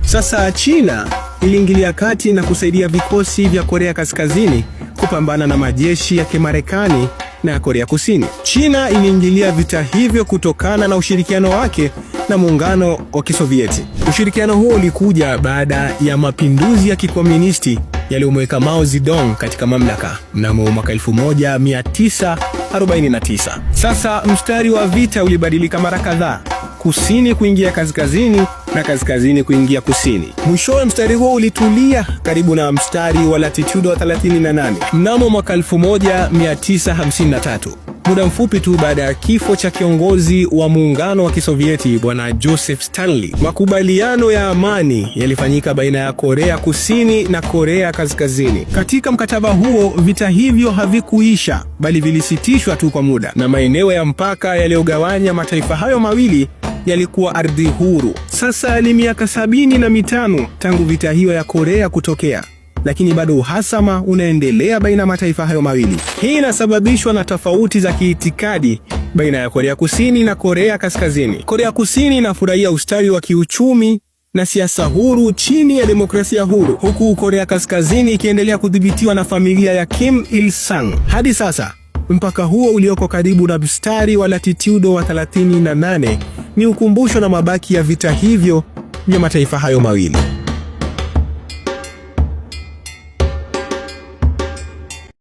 Sasa China iliingilia kati na kusaidia vikosi vya Korea Kaskazini kupambana na majeshi ya Kimarekani na ya Korea Kusini. China iliingilia vita hivyo kutokana na ushirikiano wake na muungano wa Kisovieti. Ushirikiano huo ulikuja baada ya mapinduzi ya kikomunisti yaliyomweka Mao Zedong katika mamlaka mnamo mwaka 1949. Sasa mstari wa vita ulibadilika mara kadhaa, kusini kuingia kaskazini na kaskazini kuingia kusini. Mwishowe mstari huo ulitulia karibu na mstari wa latitude wa 38 mnamo mwaka 1953. Muda mfupi tu baada ya kifo cha kiongozi wa muungano wa Kisovieti Bwana Joseph Stalin, makubaliano ya amani yalifanyika baina ya Korea Kusini na Korea Kaskazini. Katika mkataba huo, vita hivyo havikuisha bali vilisitishwa tu kwa muda, na maeneo ya mpaka yaliyogawanya mataifa hayo mawili yalikuwa ardhi huru. Sasa ni miaka 75 tangu vita hiyo ya Korea kutokea, lakini bado uhasama unaendelea baina ya mataifa hayo mawili. Hii inasababishwa na tofauti za kiitikadi baina ya Korea Kusini na Korea Kaskazini. Korea Kusini inafurahia ustawi wa kiuchumi na siasa huru chini ya demokrasia huru, huku Korea Kaskazini ikiendelea kudhibitiwa na familia ya Kim Il-sung. Hadi sasa, mpaka huo ulioko karibu na mstari wa latitude wa 38 ni ukumbusho na mabaki ya vita hivyo vya mataifa hayo mawili.